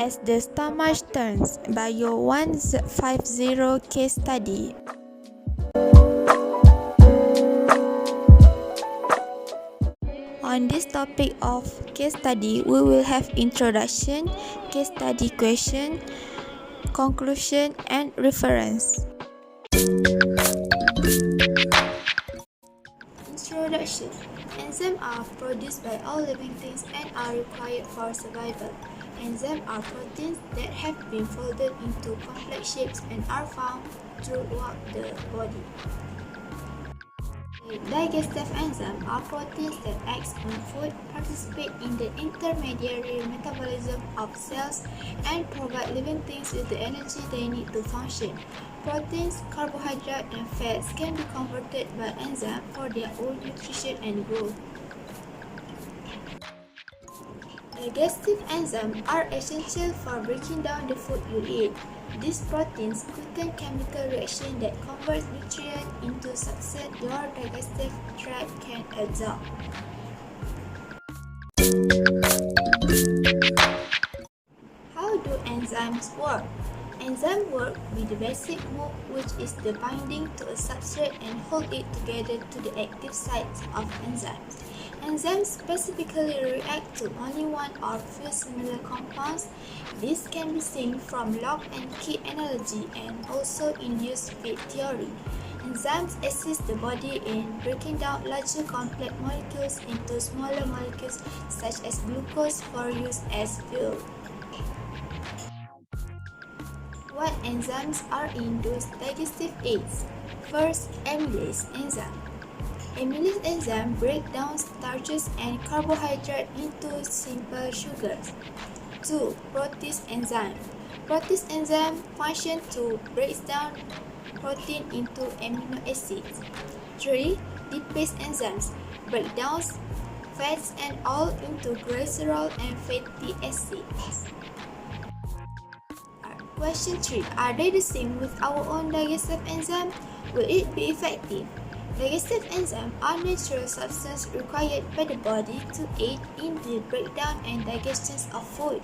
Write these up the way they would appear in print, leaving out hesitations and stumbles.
As the stomach turns, Bio 150 case study. On this topic of case study, we will have introduction, case study question, conclusion, and reference. Introduction. Enzymes are produced by all living things and are required for survival. Enzymes are proteins that have been folded into complex shapes and are found throughout the body. Digestive enzymes are proteins that act on food, participate in the intermediary metabolism of cells, and provide living things with the energy they need to function. Proteins, carbohydrates, and fats can be converted by enzymes for their own nutrition and growth. Digestive enzymes are essential for breaking down the food you eat. These proteins quicken chemical reactions that convert nutrients into substances your digestive tract can absorb. How do enzymes work? Enzymes work with the basic move, which is the binding to a substrate and hold it together to the active sites of enzymes. Enzymes specifically react to only one or few similar compounds. This can be seen from lock and key analogy and also induced field theory. Enzymes assist the body in breaking down larger complex molecules into smaller molecules such as glucose for use as fuel. What enzymes are in those digestive aids? First, amylase enzyme. Amylase enzyme break down starches and carbohydrates into simple sugars. 2. Protease enzyme. Protease enzyme function to break down protein into amino acids. 3. Lipase enzymes break down fats and oil into glycerol and fatty acids. Question 3. Are they the same with our own digestive enzyme? Will it be effective? Digestive enzymes are natural substances required by the body to aid in the breakdown and digestion of food.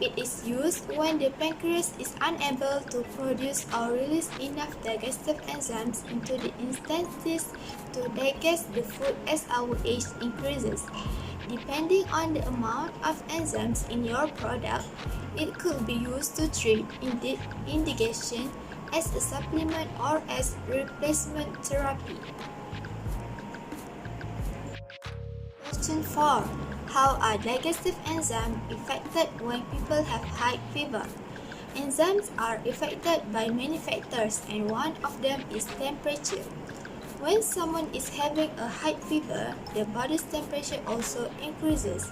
It is used when the pancreas is unable to produce or release enough digestive enzymes into the intestines to digest the food as our age increases. Depending on the amount of enzymes in your product, it could be used to treat indigestion, as a supplement or as replacement therapy. Question 4. How are digestive enzymes affected when people have high fever? Enzymes are affected by many factors, and one of them is temperature. When someone is having a high fever, the body's temperature also increases.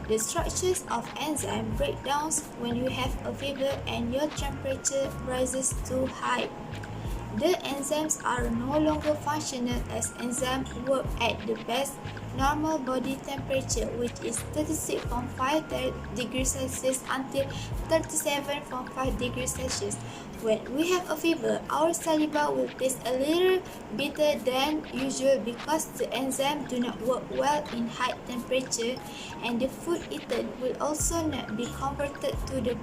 The structures of enzyme breakdowns when you have a fever and your temperature rises too high. The enzymes are no longer functional as enzymes work at the best normal body temperature, which is 36.5 degrees Celsius until 37.5 degrees Celsius. When we have a fever, our saliva will taste a little bitter than usual because the enzymes do not work well in high temperature, and the food eaten will also not be converted to the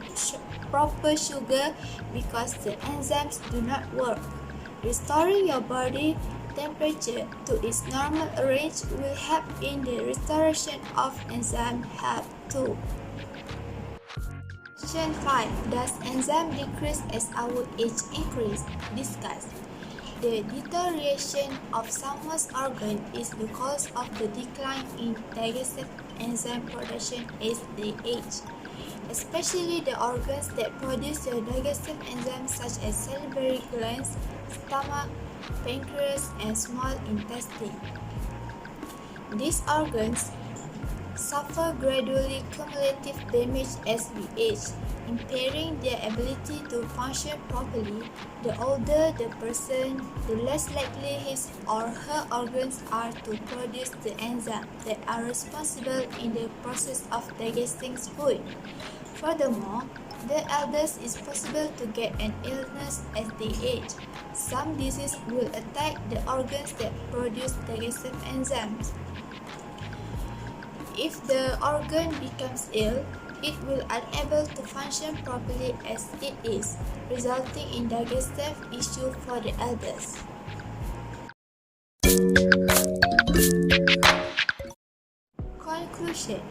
proper sugar because the enzymes do not work. Restoring your body temperature to its normal range will help in the restoration of enzyme health too. Question 5. Does enzyme decrease as our age increase? Discuss. The deterioration of someone's organ is the cause of the decline in digestive enzyme production as they age, especially the organs that produce the digestive enzymes such as salivary glands, stomach, pancreas, and small intestine. These organs suffer gradually cumulative damage as we age, impairing their ability to function properly. The older the person, the less likely his or her organs are to produce the enzymes that are responsible in the process of digesting food. Furthermore, the elders is possible to get an illness as they age. Some disease will attack the organs that produce digestive enzymes. If the organ becomes ill, it will unable to function properly as it is, resulting in digestive issue for the elders. Conclusion.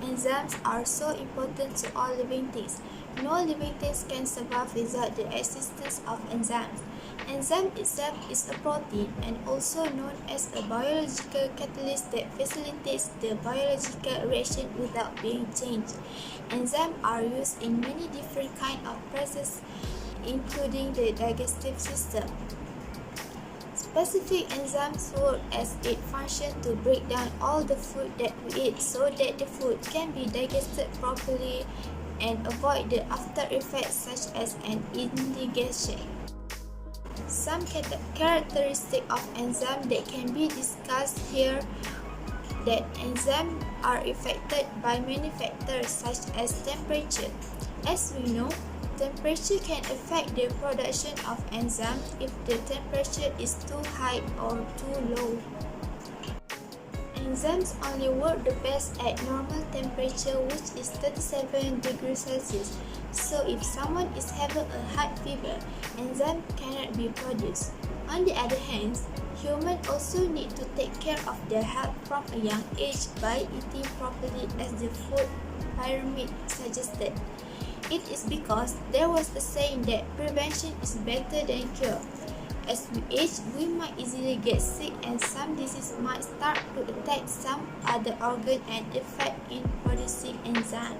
Enzymes are so important to all living things. No living things can survive without the existence of enzymes. Enzyme itself is a protein and also known as a biological catalyst that facilitates the biological reaction without being changed. Enzymes are used in many different kinds of processes, including the digestive system. Specific enzymes work as it function to break down all the food that we eat so that the food can be digested properly and avoid the after effects such as an indigestion. Some characteristics of enzymes that can be discussed here that enzymes are affected by many factors such as temperature. As we know, temperature can affect the production of enzymes if the temperature is too high or too low. Enzymes only work the best at normal temperature, which is 37 degrees Celsius. So if someone is having a high fever, enzyme cannot be produced. On the other hand, humans also need to take care of their health from a young age by eating properly as the food pyramid suggested. It is because there was a saying that prevention is better than cure. As we age, we might easily get sick and some diseases might start to attack some other organ and affect in producing enzyme.